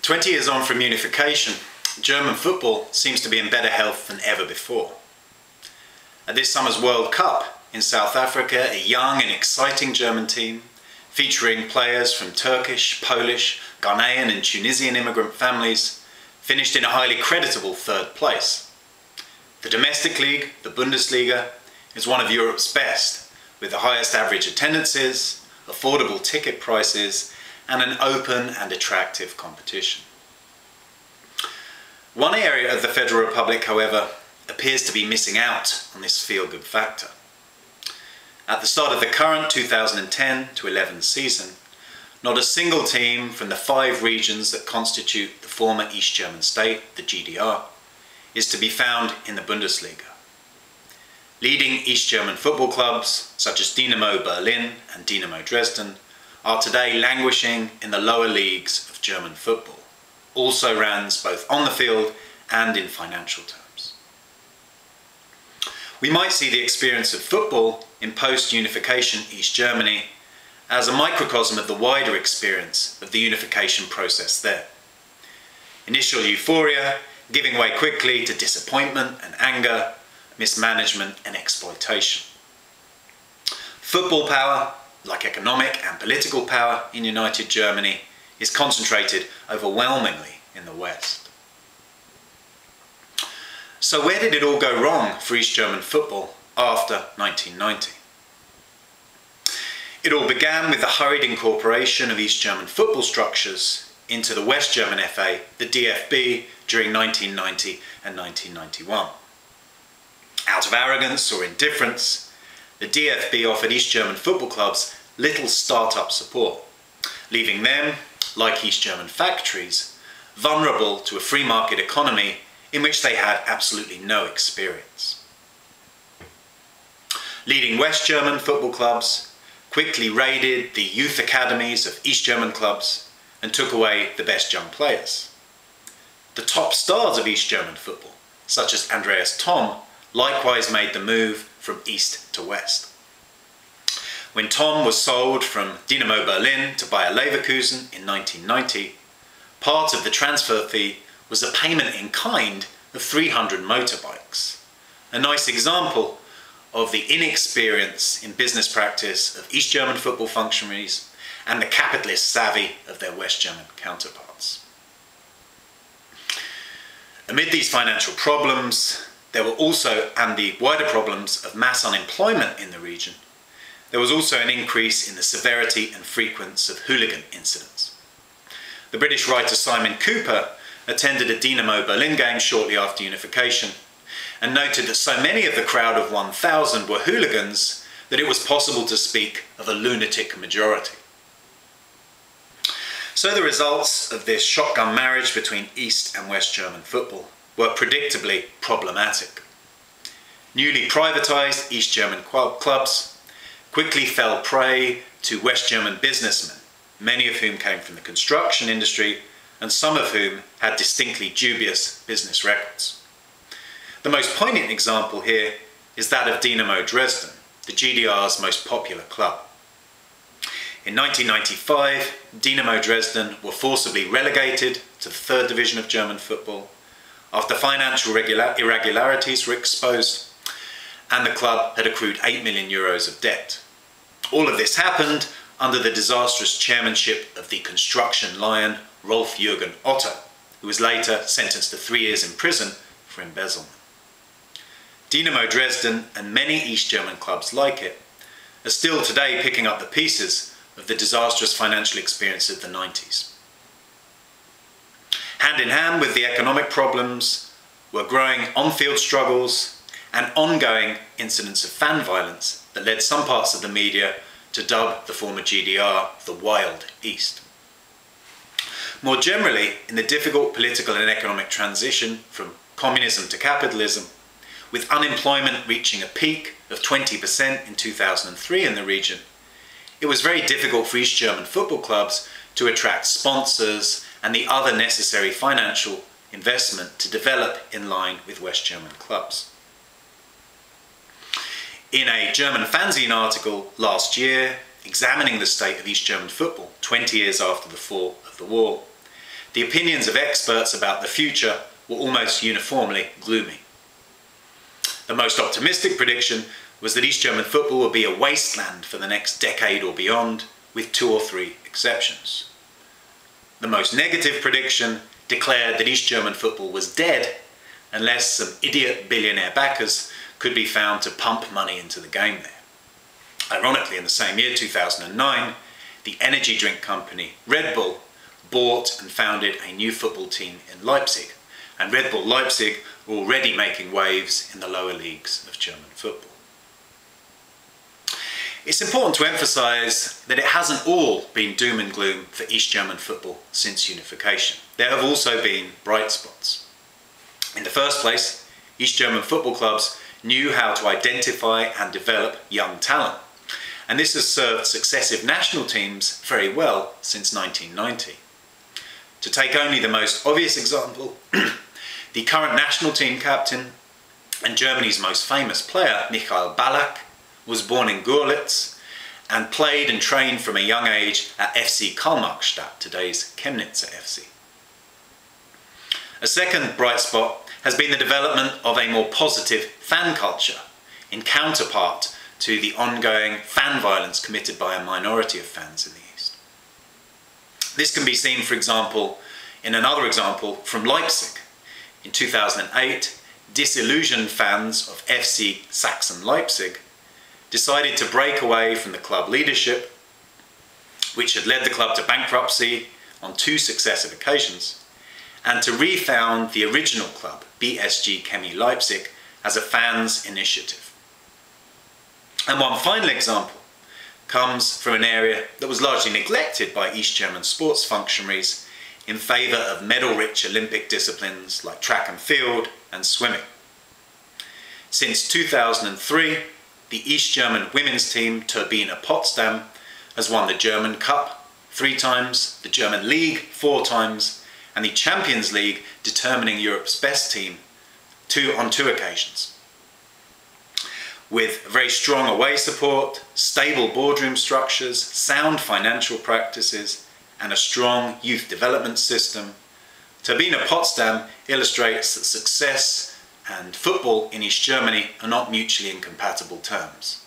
20 years on from unification, German football seems to be in better health than ever before. At this summer's World Cup in South Africa, a young and exciting German team, featuring players from Turkish, Polish, Ghanaian and Tunisian immigrant families, finished in a highly creditable third place. The domestic league, the Bundesliga, is one of Europe's best, with the highest average attendances, affordable ticket prices, and an open and attractive competition. One area of the Federal Republic, however, appears to be missing out on this feel-good factor. At the start of the current 2010-11 season, not a single team from the 5 regions that constitute the former East German state, the GDR, is to be found in the Bundesliga. Leading East German football clubs, such as Dynamo Berlin and Dynamo Dresden, are today languishing in the lower leagues of German football, also runs both on the field and in financial terms. We might see the experience of football in post-unification East Germany as a microcosm of the wider experience of the unification process there. Initial euphoria giving way quickly to disappointment and anger, mismanagement and exploitation. Football power, like economic and political power in United Germany, is concentrated overwhelmingly in the West. So where did it all go wrong for East German football after 1990? It all began with the hurried incorporation of East German football structures into the West German FA, the DFB, during 1990 and 1991. Out of arrogance or indifference, the DFB offered East German football clubs little start-up support, leaving them, like East German factories, vulnerable to a free market economy in which they had absolutely no experience. Leading West German football clubs quickly raided the youth academies of East German clubs and took away the best young players. The top stars of East German football, such as Andreas Thom, likewise made the move from east to west. When Thom was sold from Dynamo Berlin to Bayer Leverkusen in 1990, part of the transfer fee was a payment in kind of 300 motorbikes. A nice example of the inexperience in business practice of East German football functionaries and the capitalist savvy of their West German counterparts. Amid these financial problems, there were also, and the wider problems of mass unemployment in the region, there was also an increase in the severity and frequency of hooligan incidents. The British writer Simon Cooper attended a Dynamo Berlin game shortly after unification and noted that so many of the crowd of 1,000 were hooligans that it was possible to speak of a lunatic majority. So the results of this shotgun marriage between East and West German football were predictably problematic. Newly privatised East German clubs quickly fell prey to West German businessmen, many of whom came from the construction industry and some of whom had distinctly dubious business records. The most poignant example here is that of Dynamo Dresden, the GDR's most popular club. In 1995, Dynamo Dresden were forcibly relegated to the 3rd division of German football after financial irregularities were exposed and the club had accrued €8 million of debt. All of this happened under the disastrous chairmanship of the construction lion Rolf-Jürgen Otto, who was later sentenced to 3 years in prison for embezzlement. Dynamo Dresden and many East German clubs like it are still today picking up the pieces of the disastrous financial experience of the 90s. Hand in hand with the economic problems were growing on-field struggles and ongoing incidents of fan violence that led some parts of the media to dub the former GDR the Wild East. More generally, in the difficult political and economic transition from communism to capitalism, with unemployment reaching a peak of 20% in 2003 in the region, it was very difficult for East German football clubs to attract sponsors and the other necessary financial investment to develop in line with West German clubs. In a German fanzine article last year, examining the state of East German football 20 years after the fall of the war, the opinions of experts about the future were almost uniformly gloomy. The most optimistic prediction was that East German football would be a wasteland for the next decade or beyond, with 2 or 3 exceptions. The most negative prediction declared that East German football was dead unless some idiot billionaire backers could be found to pump money into the game there. Ironically, in the same year, 2009, the energy drink company Red Bull bought and founded a new football team in Leipzig, and Red Bull Leipzig were already making waves in the lower leagues of German football. It's important to emphasise that it hasn't all been doom and gloom for East German football since unification. There have also been bright spots. In the first place, East German football clubs knew how to identify and develop young talent, and this has served successive national teams very well since 1990. To take only the most obvious example, the current national team captain and Germany's most famous player, Michael Ballack, was born in Görlitz and played and trained from a young age at FC Karl-Marx-Stadt, today's Chemnitzer FC. A second bright spot has been the development of a more positive fan culture, in counterpart to the ongoing fan violence committed by a minority of fans in the East. This can be seen, for example, in another example from Leipzig. In 2008, disillusioned fans of FC Sachsen Leipzig decided to break away from the club leadership, which had led the club to bankruptcy on 2 successive occasions, and to refound the original club, BSG Chemie Leipzig, as a fans' initiative. And one final example comes from an area that was largely neglected by East German sports functionaries in favour of medal-rich Olympic disciplines like track and field and swimming. Since 2003, the East German women's team, Turbine Potsdam, has won the German Cup 3 times, the German League 4 times, and the Champions League, determining Europe's best team, on 2 occasions. With very strong away support, stable boardroom structures, sound financial practices, and a strong youth development system, Turbine Potsdam illustrates that success and football in East Germany are not mutually incompatible terms.